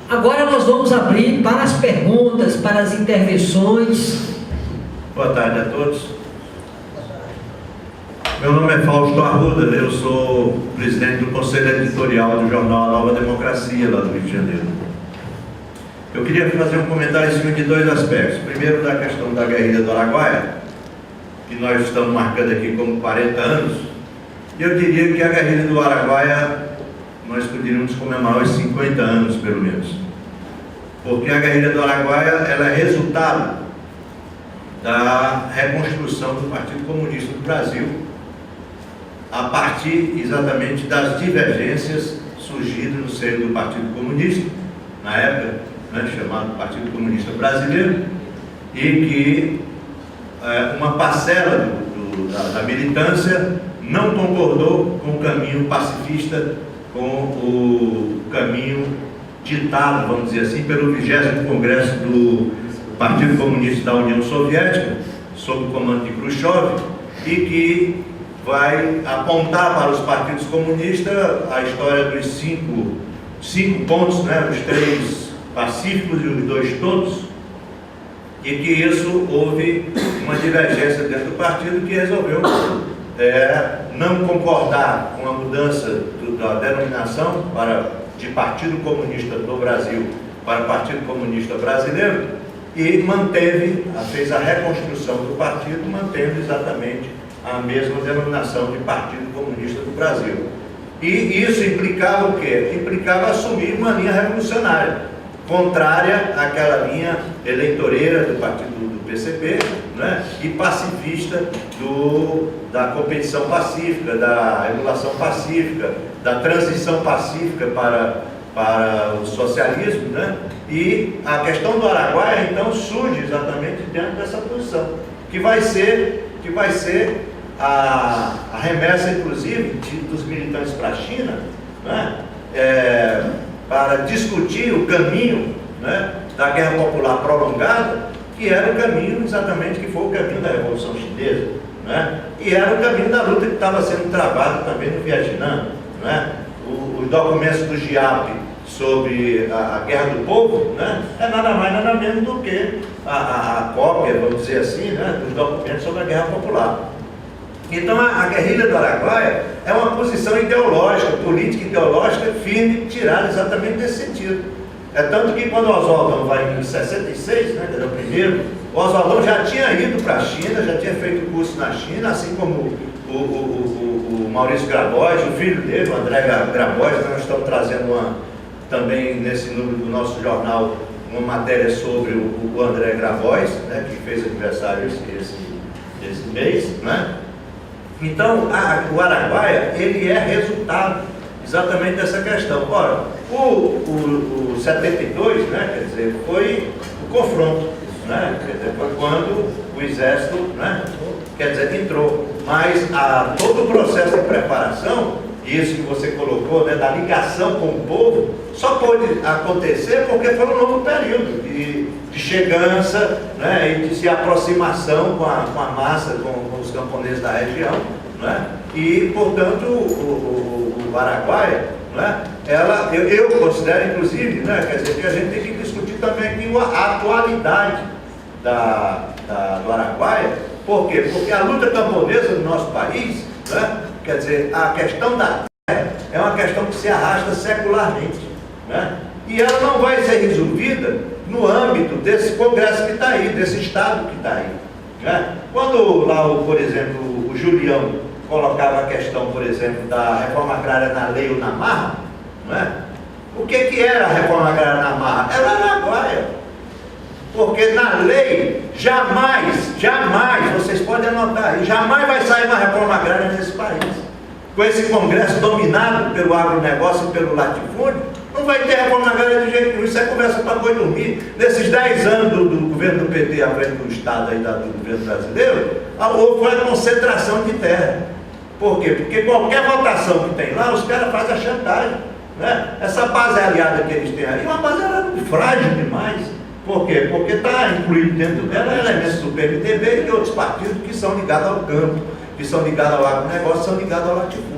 Agora nós vamos abrir para as perguntas, para as intervenções. Boa tarde a todos. Meu nome é Fausto Arruda, eu sou presidente do Conselho Editorial do jornal A Nova Democracia, lá do Rio de Janeiro. Eu queria fazer um comentário em cima de dois aspectos. Primeiro, da questão da guerrilha do Araguaia, que nós estamos marcando aqui como 40 anos. Eu diria que a guerrilha do Araguaia, nós poderíamos comemorar os 50 anos, pelo menos. Porque a guerrilha do Araguaia, ela é resultado da reconstrução do Partido Comunista do Brasil, a partir exatamente das divergências surgidas no seio do Partido Comunista, na época, né, chamado Partido Comunista Brasileiro, e que uma parcela da militância não concordou com o caminho pacifista, com o caminho ditado, vamos dizer assim, pelo 20º Congresso do Partido Comunista da União Soviética, sob o comando de Khrushchev, e que vai apontar para os partidos comunistas a história dos cinco pontos, né, os 3 pacíficos e os 2 todos, e que isso houve uma divergência dentro do partido que resolveu não concordar com a mudança da denominação de Partido Comunista do Brasil para Partido Comunista Brasileiro, e fez a reconstrução do partido, mantendo exatamente a mesma denominação de Partido Comunista do Brasil. E isso implicava o quê? Implicava assumir uma linha revolucionária, contrária àquela linha eleitoreira do partido do PCP, né, e pacifista da competição pacífica, da emulação pacífica, da transição pacífica para o socialismo, né? E a questão do Araguaia, então, surge exatamente dentro dessa posição, que vai ser a remessa, inclusive, dos militantes para a China, né? Para discutir o caminho, né, da guerra popular prolongada, que era o caminho exatamente, que foi o caminho da Revolução Chinesa, né? E era o caminho da luta que estava sendo travada também no Vietnã, né? Os documentos do GIAP sobre a Guerra do Povo, né, é nada mais nada menos do que a cópia, vamos dizer assim, né, dos documentos sobre a Guerra Popular. Então a guerrilha do Araguaia é uma posição ideológica, política ideológica firme, tirada exatamente nesse sentido. É tanto que quando o Oswaldão vai em 66, né, que era o primeiro, o Oswaldão já tinha ido para a China, já tinha feito curso na China, assim como o Maurício Grabois, o filho dele, o André Grabois. Nós estamos trazendo também nesse número do nosso jornal uma matéria sobre o André Grabois, né, que fez aniversário esse mês, né? Então, o Araguaia, ele é resultado exatamente dessa questão. Ora, o 72, né, quer dizer, foi o confronto, né, quer dizer, foi quando o Exército, né, quer dizer, entrou. Mas todo o processo de preparação, isso que você colocou, né, da ligação com o povo, só pôde acontecer porque foi um novo período de chegança, né, e de aproximação com a massa, com os camponeses da região, né, e, portanto, o Araguaia, né, eu considero, inclusive, né, quer dizer, que a gente tem que discutir também aqui a atualidade do Araguaia. Por quê? Porque a luta camponesa do nosso país, né, quer dizer, a questão da terra é uma questão que se arrasta secularmente, né? E ela não vai ser resolvida no âmbito desse Congresso que está aí, desse Estado que está aí, né? Quando lá, por exemplo, o Julião colocava a questão, por exemplo, da reforma agrária na lei ou na marra, né? O que era a reforma agrária na marra? Era Araguaia. Porque na lei, jamais, vocês podem anotar aí, jamais vai sair uma reforma agrária nesse país. Com esse Congresso dominado pelo agronegócio e pelo latifúndio, não vai ter reforma agrária de jeito nenhum. Isso é conversa para boi dormir. Nesses 10 anos do governo do PT à frente do Estado aí, do governo brasileiro, houve uma concentração de terra. Por quê? Porque qualquer votação que tem lá, os caras fazem a chantagem, né? Essa base aliada que eles têm aí é uma base aliada frágil demais. Por quê? Porque está incluído dentro dela elementos do PMDB e de outros partidos que são ligados ao campo, que são ligados ao agronegócio, são ligados ao latifúndio.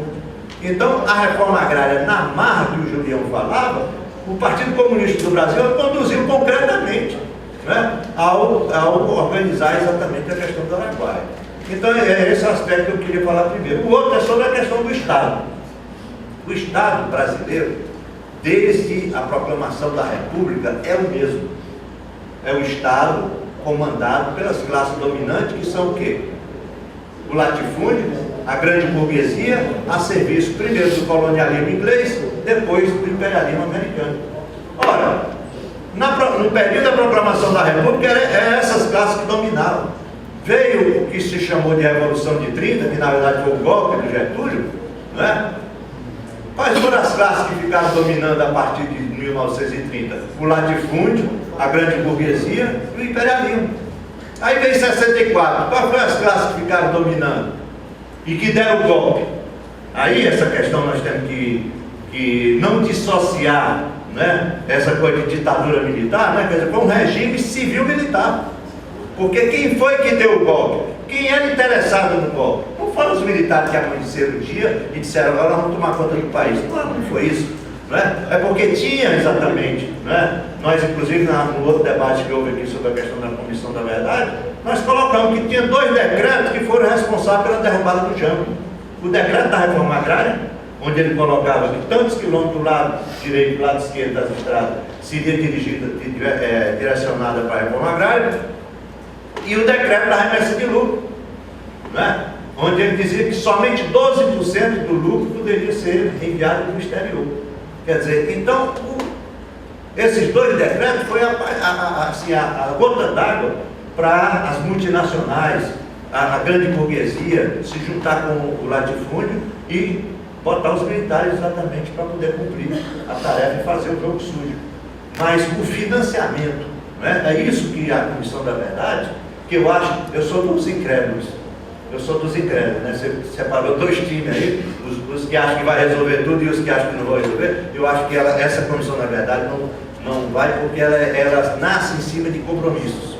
Então, a reforma agrária na marra que o Julião falava, o Partido Comunista do Brasil conduziu concretamente, né, ao organizar exatamente a questão do Araguaia. Então é esse aspecto que eu queria falar primeiro. O outro é sobre a questão do Estado. O Estado brasileiro, desde a proclamação da República, é o mesmo. É o Estado comandado pelas classes dominantes, que são o quê? O latifúndio, a grande burguesia, a serviço primeiro do colonialismo inglês, depois do imperialismo americano. Ora, no período da proclamação da República, eram essas classes que dominavam. Veio o que se chamou de Revolução de 30, que na verdade foi o golpe do Getúlio, não é? Quais foram as classes que ficaram dominando a partir de 1930? O latifúndio, a grande burguesia e o imperialismo. Aí veio 64, quais foram as classes que ficaram dominando e que deram o golpe? Aí essa questão nós temos que não dissociar, né, essa coisa de ditadura militar, né? Quer dizer, foi um regime civil-militar. Porque quem foi que deu o golpe? Quem era interessado no golpe? Não foram os militares que amanheceram o dia e disseram, agora vamos tomar conta do país. Não foi isso. Não é? É porque tinha exatamente, não é? Nós inclusive no outro debate que houve aqui sobre a questão da Comissão da Verdade, nós colocamos que tinha 2 decretos que foram responsáveis pela derrubada do Jango. O decreto da reforma agrária, onde ele colocava que tantos quilômetros do lado direito e do lado esquerdo das estradas seria direcionada para a reforma agrária, e o decreto da remessa de lucro, né? Onde ele dizia que somente 12% do lucro poderia ser enviado para o exterior. Quer dizer, então, esses 2 decretos foi a gota d'água para as multinacionais, a grande burguesia se juntar com o latifúndio e botar os militares exatamente para poder cumprir a tarefa e fazer o jogo sujo. Mas o financiamento, né? É isso que a Comissão da Verdade, que eu acho, eu sou dos incrédulos, né? Você separou 2 times aí, os que acham que vai resolver tudo e os que acham que não vai resolver. Eu acho que essa Comissão da Verdade não vai, porque ela nasce em cima de compromissos,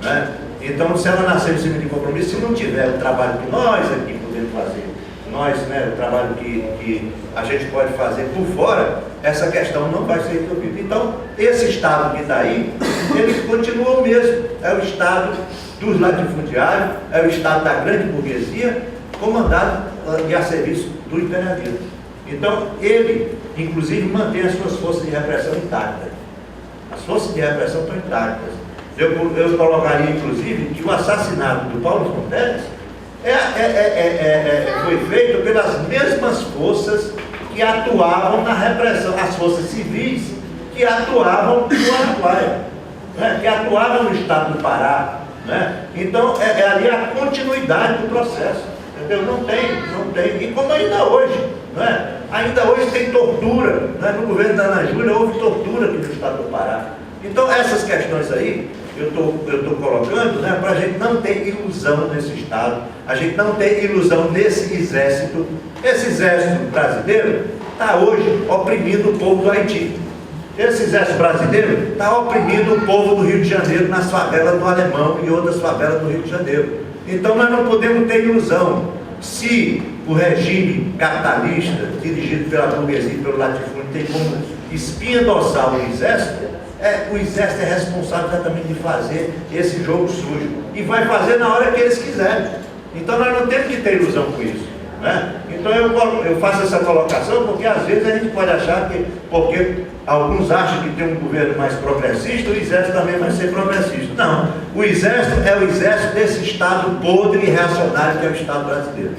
né? Então, se ela nascer em cima de compromissos, se não tiver o trabalho que nós aqui podemos fazer, né, o trabalho que a gente pode fazer por fora, essa questão não vai ser resolvida. Então, esse Estado que está aí, ele continua o mesmo. É o Estado dos latifundiários, é o Estado da grande burguesia, comandado e a serviço do imperialismo. Então, ele, inclusive, mantém as suas forças de repressão intactas. As forças de repressão estão intactas. Eu colocaria, inclusive, que o assassinato do Paulo Fonteles foi feito pelas mesmas forças que atuavam na repressão, as forças civis que atuavam no Araguaia, né, que atuavam no estado do Pará, né? Então é ali a continuidade do processo, entendeu? Não tem, e como ainda hoje, né? Ainda hoje tem tortura, né? No governo da Ana Júlia houve tortura aqui no estado do Pará. Então essas questões aí eu estou colocando, né, para a gente não ter ilusão nesse Estado, a gente não ter ilusão nesse exército. Esse exército brasileiro está hoje oprimindo o povo do Haiti. Esse exército brasileiro está oprimindo o povo do Rio de Janeiro nas favelas do Alemão e outras favelas do Rio de Janeiro. Então nós não podemos ter ilusão. Se o regime capitalista, dirigido pela burguesia e pelo latifúndio, tem como espinha dorsal o exército é responsável exatamente de fazer esse jogo sujo. E vai fazer na hora que eles quiserem. Então nós não temos que ter ilusão com isso, né? Então eu faço essa colocação porque às vezes a gente pode achar que, porque alguns acham que tem um governo mais progressista, o exército também vai ser progressista. Não, o exército é o exército desse Estado podre e reacionário que é o Estado brasileiro.